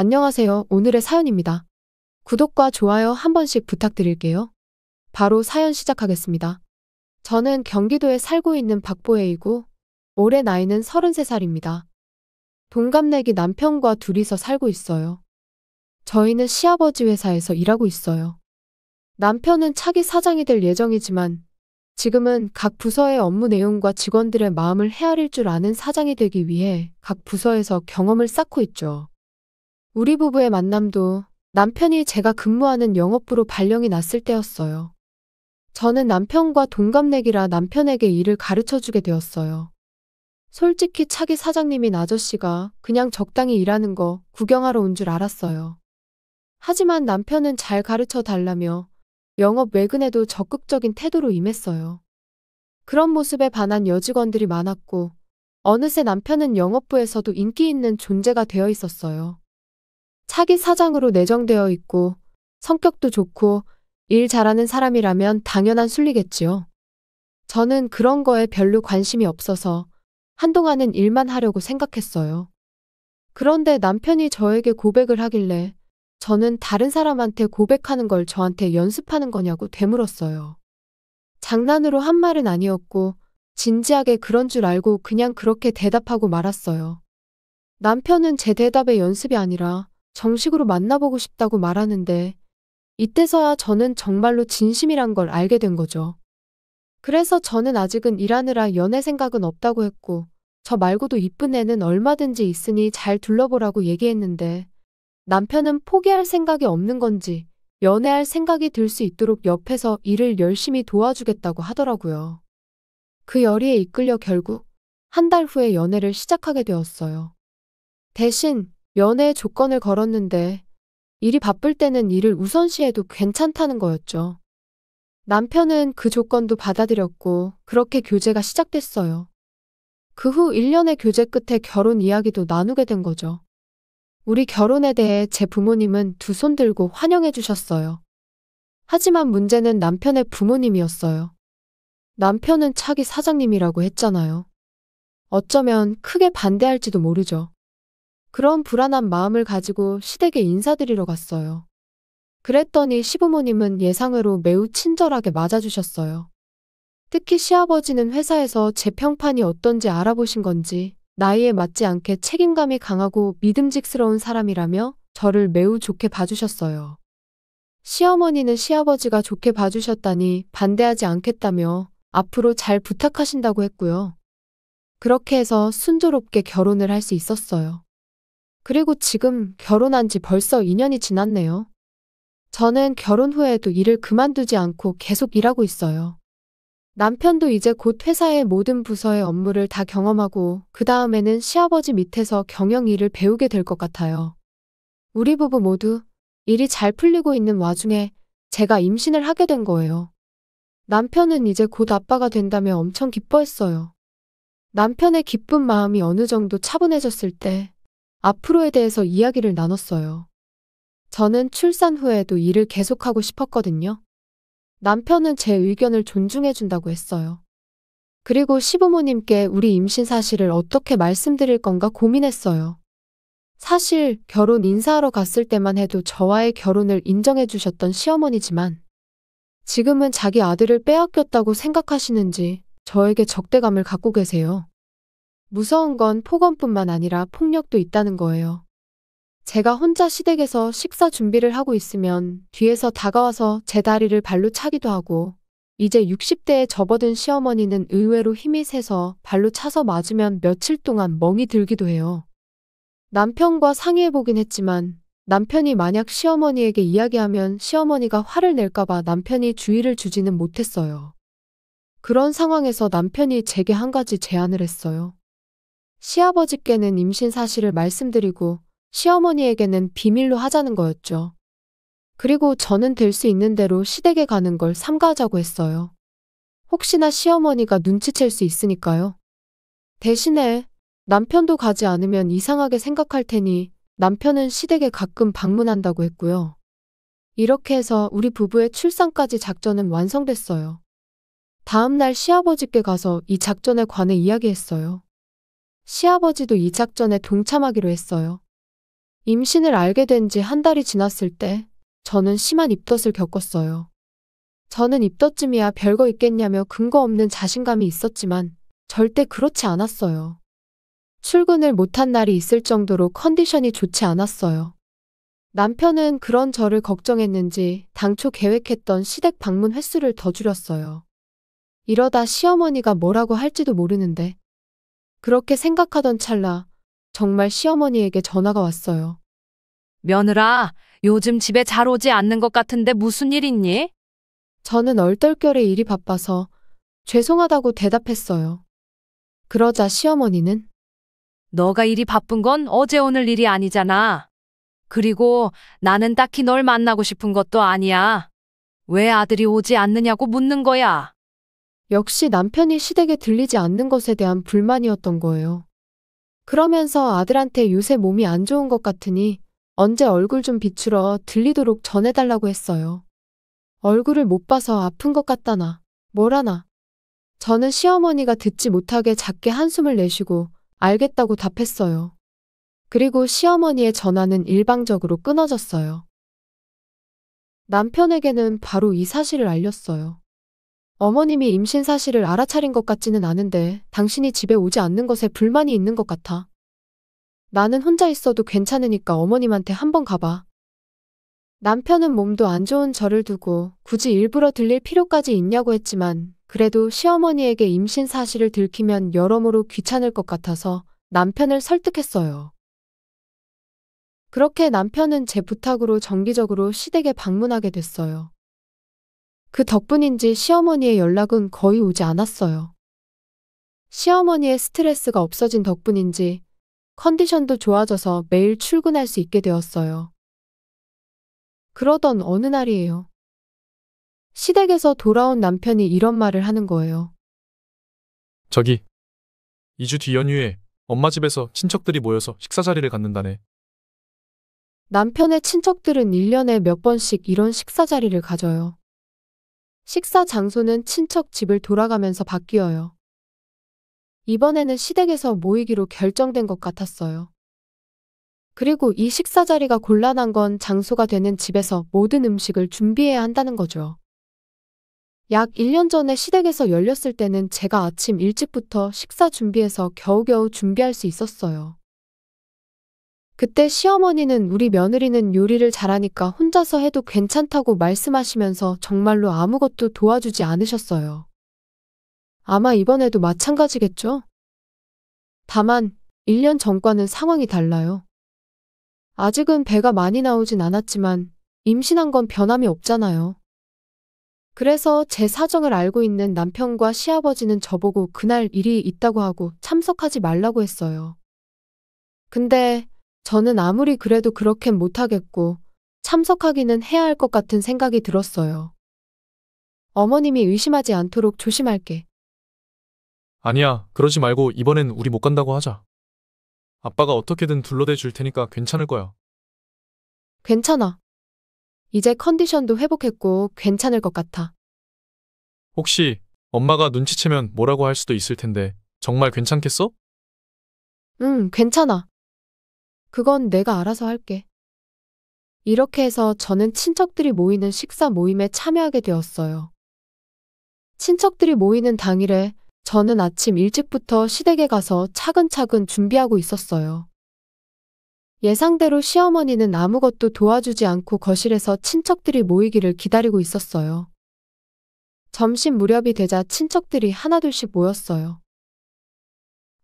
안녕하세요. 오늘의 사연입니다. 구독과 좋아요 한 번씩 부탁드릴게요. 바로 사연 시작하겠습니다. 저는 경기도에 살고 있는 박보혜이고 올해 나이는 33살입니다. 동갑내기 남편과 둘이서 살고 있어요. 저희는 시아버지 회사에서 일하고 있어요. 남편은 차기 사장이 될 예정이지만 지금은 각 부서의 업무 내용과 직원들의 마음을 헤아릴 줄 아는 사장이 되기 위해 각 부서에서 경험을 쌓고 있죠. 우리 부부의 만남도 남편이 제가 근무하는 영업부로 발령이 났을 때였어요. 저는 남편과 동갑내기라 남편에게 일을 가르쳐주게 되었어요. 솔직히 차기 사장님인 아저씨가 그냥 적당히 일하는 거 구경하러 온 줄 알았어요. 하지만 남편은 잘 가르쳐 달라며 영업 외근에도 적극적인 태도로 임했어요. 그런 모습에 반한 여직원들이 많았고 어느새 남편은 영업부에서도 인기 있는 존재가 되어 있었어요. 차기 사장으로 내정되어 있고 성격도 좋고 일 잘하는 사람이라면 당연한 순리겠지요. 저는 그런 거에 별로 관심이 없어서 한동안은 일만 하려고 생각했어요. 그런데 남편이 저에게 고백을 하길래 저는 다른 사람한테 고백하는 걸 저한테 연습하는 거냐고 되물었어요. 장난으로 한 말은 아니었고 진지하게 그런 줄 알고 그냥 그렇게 대답하고 말았어요. 남편은 제 대답의 연습이 아니라 정식으로 만나보고 싶다고 말하는데 이때서야 저는 정말로 진심이란 걸 알게 된 거죠. 그래서 저는 아직은 일하느라 연애 생각은 없다고 했고 저 말고도 이쁜 애는 얼마든지 있으니 잘 둘러보라고 얘기했는데 남편은 포기할 생각이 없는 건지 연애할 생각이 들 수 있도록 옆에서 일을 열심히 도와주겠다고 하더라고요. 그 열의에 이끌려 결국 한 달 후에 연애를 시작하게 되었어요. 대신 연애의 조건을 걸었는데 일이 바쁠 때는 일을 우선시해도 괜찮다는 거였죠. 남편은 그 조건도 받아들였고 그렇게 교제가 시작됐어요. 그 후 1년의 교제 끝에 결혼 이야기도 나누게 된 거죠. 우리 결혼에 대해 제 부모님은 두 손 들고 환영해 주셨어요. 하지만 문제는 남편의 부모님이었어요. 남편은 차기 사장님이라고 했잖아요. 어쩌면 크게 반대할지도 모르죠. 그런 불안한 마음을 가지고 시댁에 인사드리러 갔어요. 그랬더니 시부모님은 예상외로 매우 친절하게 맞아주셨어요. 특히 시아버지는 회사에서 제 평판이 어떤지 알아보신 건지 나이에 맞지 않게 책임감이 강하고 믿음직스러운 사람이라며 저를 매우 좋게 봐주셨어요. 시어머니는 시아버지가 좋게 봐주셨다니 반대하지 않겠다며 앞으로 잘 부탁하신다고 했고요. 그렇게 해서 순조롭게 결혼을 할 수 있었어요. 그리고 지금 결혼한 지 벌써 2년이 지났네요. 저는 결혼 후에도 일을 그만두지 않고 계속 일하고 있어요. 남편도 이제 곧 회사의 모든 부서의 업무를 다 경험하고 그 다음에는 시아버지 밑에서 경영 일을 배우게 될 것 같아요. 우리 부부 모두 일이 잘 풀리고 있는 와중에 제가 임신을 하게 된 거예요. 남편은 이제 곧 아빠가 된다며 엄청 기뻐했어요. 남편의 기쁜 마음이 어느 정도 차분해졌을 때 앞으로에 대해서 이야기를 나눴어요. 저는 출산 후에도 일을 계속하고 싶었거든요. 남편은 제 의견을 존중해준다고 했어요. 그리고 시부모님께 우리 임신 사실을 어떻게 말씀드릴 건가 고민했어요. 사실 결혼 인사하러 갔을 때만 해도 저와의 결혼을 인정해주셨던 시어머니지만 지금은 자기 아들을 빼앗겼다고 생각하시는지 저에게 적대감을 갖고 계세요. 무서운 건 폭언뿐만 아니라 폭력도 있다는 거예요. 제가 혼자 시댁에서 식사 준비를 하고 있으면 뒤에서 다가와서 제 다리를 발로 차기도 하고 이제 60대에 접어든 시어머니는 의외로 힘이 세서 발로 차서 맞으면 며칠 동안 멍이 들기도 해요. 남편과 상의해보긴 했지만 남편이 만약 시어머니에게 이야기하면 시어머니가 화를 낼까봐 남편이 주의를 주지는 못했어요. 그런 상황에서 남편이 제게 한 가지 제안을 했어요. 시아버지께는 임신 사실을 말씀드리고 시어머니에게는 비밀로 하자는 거였죠. 그리고 저는 될 수 있는 대로 시댁에 가는 걸 삼가하자고 했어요. 혹시나 시어머니가 눈치챌 수 있으니까요. 대신에 남편도 가지 않으면 이상하게 생각할 테니 남편은 시댁에 가끔 방문한다고 했고요. 이렇게 해서 우리 부부의 출산까지 작전은 완성됐어요. 다음 날 시아버지께 가서 이 작전에 관해 이야기했어요. 시아버지도 이 작전에 동참하기로 했어요. 임신을 알게 된 지 한 달이 지났을 때 저는 심한 입덧을 겪었어요. 저는 입덧쯤이야 별거 있겠냐며 근거 없는 자신감이 있었지만 절대 그렇지 않았어요. 출근을 못한 날이 있을 정도로 컨디션이 좋지 않았어요. 남편은 그런 저를 걱정했는지 당초 계획했던 시댁 방문 횟수를 더 줄였어요. 이러다 시어머니가 뭐라고 할지도 모르는데 그렇게 생각하던 찰나 정말 시어머니에게 전화가 왔어요. 며느라, 요즘 집에 잘 오지 않는 것 같은데 무슨 일 있니? 저는 얼떨결에 일이 바빠서 죄송하다고 대답했어요. 그러자 시어머니는 너가 일이 바쁜 건 어제 오늘 일이 아니잖아. 그리고 나는 딱히 널 만나고 싶은 것도 아니야. 왜 아들이 오지 않느냐고 묻는 거야. 역시 남편이 시댁에 들리지 않는 것에 대한 불만이었던 거예요. 그러면서 아들한테 요새 몸이 안 좋은 것 같으니 언제 얼굴 좀 비추러 들리도록 전해달라고 했어요. 얼굴을 못 봐서 아픈 것 같다나 뭐라나. 저는 시어머니가 듣지 못하게 작게 한숨을 내쉬고 알겠다고 답했어요. 그리고 시어머니의 전화는 일방적으로 끊어졌어요. 남편에게는 바로 이 사실을 알렸어요. 어머님이 임신 사실을 알아차린 것 같지는 않은데 당신이 집에 오지 않는 것에 불만이 있는 것 같아. 나는 혼자 있어도 괜찮으니까 어머님한테 한번 가봐. 남편은 몸도 안 좋은 저를 두고 굳이 일부러 들릴 필요까지 있냐고 했지만 그래도 시어머니에게 임신 사실을 들키면 여러모로 귀찮을 것 같아서 남편을 설득했어요. 그렇게 남편은 제 부탁으로 정기적으로 시댁에 방문하게 됐어요. 그 덕분인지 시어머니의 연락은 거의 오지 않았어요. 시어머니의 스트레스가 없어진 덕분인지 컨디션도 좋아져서 매일 출근할 수 있게 되었어요. 그러던 어느 날이에요. 시댁에서 돌아온 남편이 이런 말을 하는 거예요. 저기, 2주 뒤 연휴에 엄마 집에서 친척들이 모여서 식사 자리를 갖는다네. 남편의 친척들은 1년에 몇 번씩 이런 식사 자리를 가져요. 식사 장소는 친척 집을 돌아가면서 바뀌어요. 이번에는 시댁에서 모이기로 결정된 것 같았어요. 그리고 이 식사 자리가 곤란한 건 장소가 되는 집에서 모든 음식을 준비해야 한다는 거죠. 약 1년 전에 시댁에서 열렸을 때는 제가 아침 일찍부터 식사 준비해서 겨우겨우 준비할 수 있었어요. 그때 시어머니는 우리 며느리는 요리를 잘하니까 혼자서 해도 괜찮다고 말씀하시면서 정말로 아무것도 도와주지 않으셨어요. 아마 이번에도 마찬가지겠죠? 다만 1년 전과는 상황이 달라요. 아직은 배가 많이 나오진 않았지만 임신한 건 변함이 없잖아요. 그래서 제 사정을 알고 있는 남편과 시아버지는 저보고 그날 일이 있다고 하고 참석하지 말라고 했어요. 근데 저는 아무리 그래도 그렇게는 못하겠고 참석하기는 해야 할 것 같은 생각이 들었어요. 어머님이 의심하지 않도록 조심할게. 아니야, 그러지 말고 이번엔 우리 못 간다고 하자. 아빠가 어떻게든 둘러대 줄 테니까 괜찮을 거야. 괜찮아. 이제 컨디션도 회복했고 괜찮을 것 같아. 혹시 엄마가 눈치채면 뭐라고 할 수도 있을 텐데 정말 괜찮겠어? 응, 괜찮아. 그건 내가 알아서 할게. 이렇게 해서 저는 친척들이 모이는 식사 모임에 참여하게 되었어요. 친척들이 모이는 당일에 저는 아침 일찍부터 시댁에 가서 차근차근 준비하고 있었어요. 예상대로 시어머니는 아무것도 도와주지 않고 거실에서 친척들이 모이기를 기다리고 있었어요. 점심 무렵이 되자 친척들이 하나둘씩 모였어요.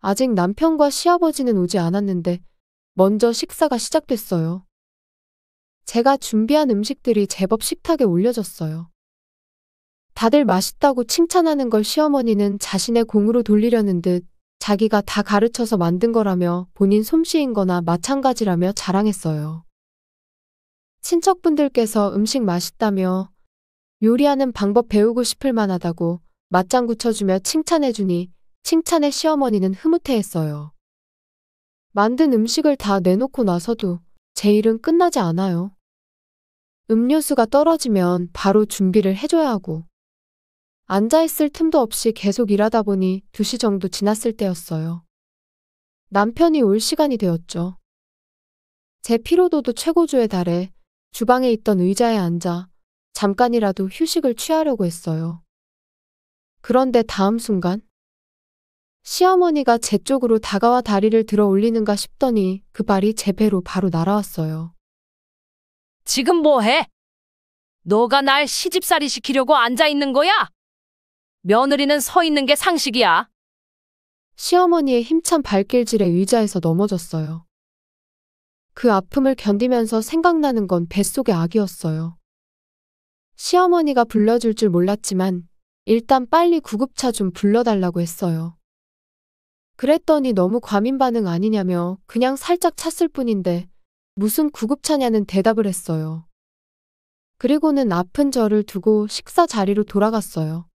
아직 남편과 시아버지는 오지 않았는데 먼저 식사가 시작됐어요. 제가 준비한 음식들이 제법 식탁에 올려졌어요. 다들 맛있다고 칭찬하는 걸 시어머니는 자신의 공으로 돌리려는 듯 자기가 다 가르쳐서 만든 거라며 본인 솜씨인 거나 마찬가지라며 자랑했어요. 친척분들께서 음식 맛있다며 요리하는 방법 배우고 싶을 만하다고 맞장구 쳐주며 칭찬해주니 칭찬에 시어머니는 흐뭇해했어요. 만든 음식을 다 내놓고 나서도 제 일은 끝나지 않아요. 음료수가 떨어지면 바로 준비를 해줘야 하고 앉아있을 틈도 없이 계속 일하다 보니 2시 정도 지났을 때였어요. 남편이 올 시간이 되었죠. 제 피로도도 최고조에 달해 주방에 있던 의자에 앉아 잠깐이라도 휴식을 취하려고 했어요. 그런데 다음 순간 시어머니가 제 쪽으로 다가와 다리를 들어 올리는가 싶더니 그 발이 제 배로 바로 날아왔어요. 지금 뭐해? 너가 날 시집살이 시키려고 앉아 있는 거야? 며느리는 서 있는 게 상식이야. 시어머니의 힘찬 발길질에 의자에서 넘어졌어요. 그 아픔을 견디면서 생각나는 건 뱃속의 아기였어요. 시어머니가 불러줄 줄 몰랐지만 일단 빨리 구급차 좀 불러달라고 했어요. 그랬더니 너무 과민 반응 아니냐며 그냥 살짝 찼을 뿐인데 무슨 구급차냐는 대답을 했어요. 그리고는 아픈 저를 두고 식사 자리로 돌아갔어요.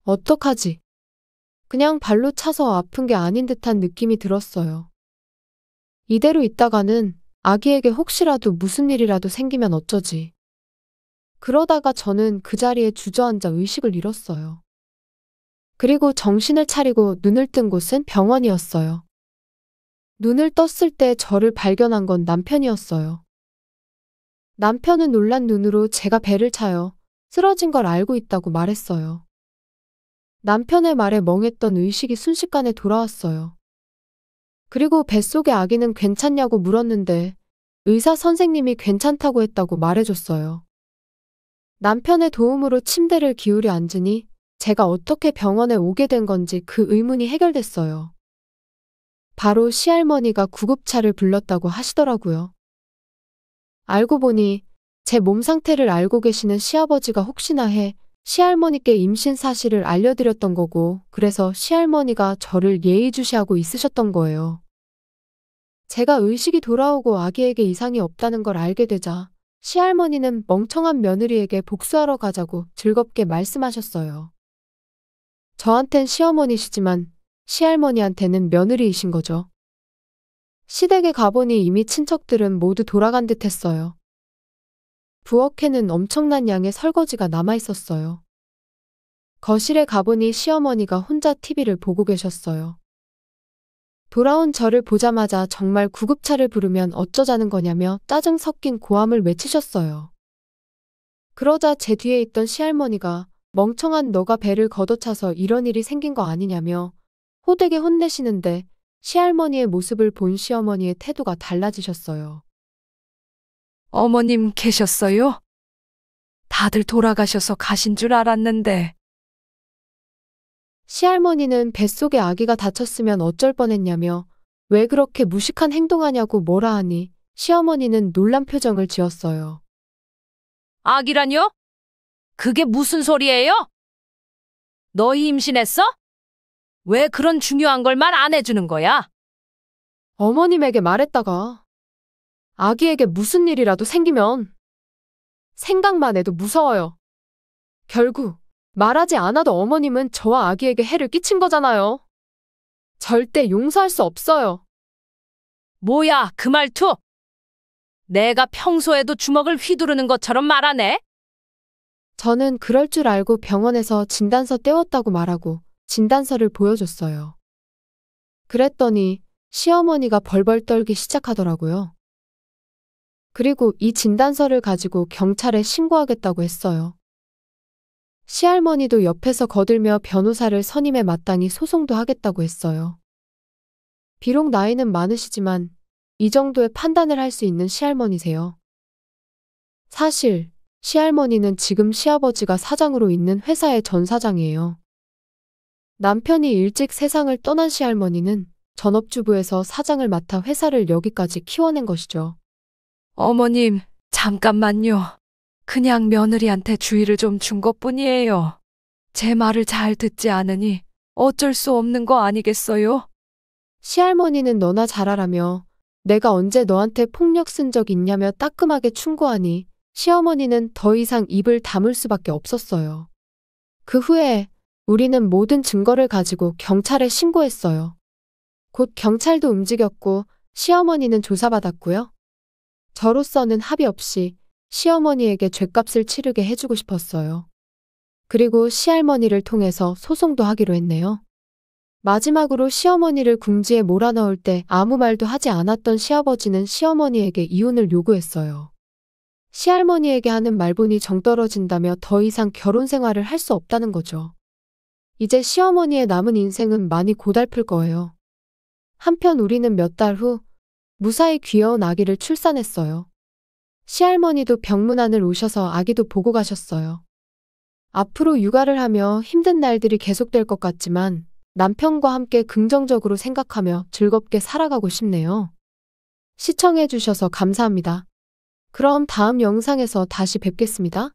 어떡하지? 그냥 발로 차서 아픈 게 아닌 듯한 느낌이 들었어요. 이대로 있다가는 아기에게 혹시라도 무슨 일이라도 생기면 어쩌지? 그러다가 저는 그 자리에 주저앉아 의식을 잃었어요. 그리고 정신을 차리고 눈을 뜬 곳은 병원이었어요. 눈을 떴을 때 저를 발견한 건 남편이었어요. 남편은 놀란 눈으로 제가 배를 차여 쓰러진 걸 알고 있다고 말했어요. 남편의 말에 멍했던 의식이 순식간에 돌아왔어요. 그리고 뱃속의 아기는 괜찮냐고 물었는데 의사 선생님이 괜찮다고 했다고 말해줬어요. 남편의 도움으로 침대를 기울여 앉으니 제가 어떻게 병원에 오게 된 건지 그 의문이 해결됐어요. 바로 시할머니가 구급차를 불렀다고 하시더라고요. 알고 보니 제 몸 상태를 알고 계시는 시아버지가 혹시나 해 시할머니께 임신 사실을 알려드렸던 거고, 그래서 시할머니가 저를 예의주시하고 있으셨던 거예요. 제가 의식이 돌아오고 아기에게 이상이 없다는 걸 알게 되자 시할머니는 멍청한 며느리에게 복수하러 가자고 즐겁게 말씀하셨어요. 저한텐 시어머니시지만 시할머니한테는 며느리이신 거죠. 시댁에 가보니 이미 친척들은 모두 돌아간 듯 했어요. 부엌에는 엄청난 양의 설거지가 남아있었어요. 거실에 가보니 시어머니가 혼자 TV를 보고 계셨어요. 돌아온 저를 보자마자 정말 구급차를 부르면 어쩌자는 거냐며 짜증 섞인 고함을 외치셨어요. 그러자 제 뒤에 있던 시할머니가 멍청한 너가 배를 걷어차서 이런 일이 생긴 거 아니냐며 호되게 혼내시는데 시할머니의 모습을 본 시어머니의 태도가 달라지셨어요. 어머님 계셨어요? 다들 돌아가셔서 가신 줄 알았는데. 시할머니는 뱃속에 아기가 다쳤으면 어쩔 뻔했냐며 왜 그렇게 무식한 행동하냐고 뭐라 하니 시어머니는 놀란 표정을 지었어요. 아기라뇨? 그게 무슨 소리예요? 너희 임신했어? 왜 그런 중요한 걸 말 안 해주는 거야? 어머님에게 말했다가 아기에게 무슨 일이라도 생기면 생각만 해도 무서워요. 결국 말하지 않아도 어머님은 저와 아기에게 해를 끼친 거잖아요. 절대 용서할 수 없어요. 뭐야, 그 말투? 내가 평소에도 주먹을 휘두르는 것처럼 말하네? 저는 그럴 줄 알고 병원에서 진단서 떼웠다고 말하고 진단서를 보여줬어요. 그랬더니 시어머니가 벌벌 떨기 시작하더라고요. 그리고 이 진단서를 가지고 경찰에 신고하겠다고 했어요. 시할머니도 옆에서 거들며 변호사를 선임해 마땅히 소송도 하겠다고 했어요. 비록 나이는 많으시지만 이 정도의 판단을 할 수 있는 시할머니세요. 사실 시할머니는 지금 시아버지가 사장으로 있는 회사의 전 사장이에요. 남편이 일찍 세상을 떠난 시할머니는 전업주부에서 사장을 맡아 회사를 여기까지 키워낸 것이죠. 어머님, 잠깐만요. 그냥 며느리한테 주의를 좀 준 것뿐이에요. 제 말을 잘 듣지 않으니 어쩔 수 없는 거 아니겠어요? 시할머니는 너나 잘하라며 내가 언제 너한테 폭력 쓴 적 있냐며 따끔하게 충고하니 시어머니는 더 이상 입을 다물 수밖에 없었어요. 그 후에 우리는 모든 증거를 가지고 경찰에 신고했어요. 곧 경찰도 움직였고 시어머니는 조사받았고요. 저로서는 합의 없이 시어머니에게 죗값을 치르게 해주고 싶었어요. 그리고 시할머니를 통해서 소송도 하기로 했네요. 마지막으로 시어머니를 궁지에 몰아넣을 때 아무 말도 하지 않았던 시아버지는 시어머니에게 이혼을 요구했어요. 시할머니에게 하는 말 보니 정 떨어진다며 더 이상 결혼 생활을 할 수 없다는 거죠. 이제 시어머니의 남은 인생은 많이 고달플 거예요. 한편 우리는 몇 달 후 무사히 귀여운 아기를 출산했어요. 시할머니도 병문안을 오셔서 아기도 보고 가셨어요. 앞으로 육아를 하며 힘든 날들이 계속될 것 같지만 남편과 함께 긍정적으로 생각하며 즐겁게 살아가고 싶네요. 시청해 주셔서 감사합니다. 그럼 다음 영상에서 다시 뵙겠습니다.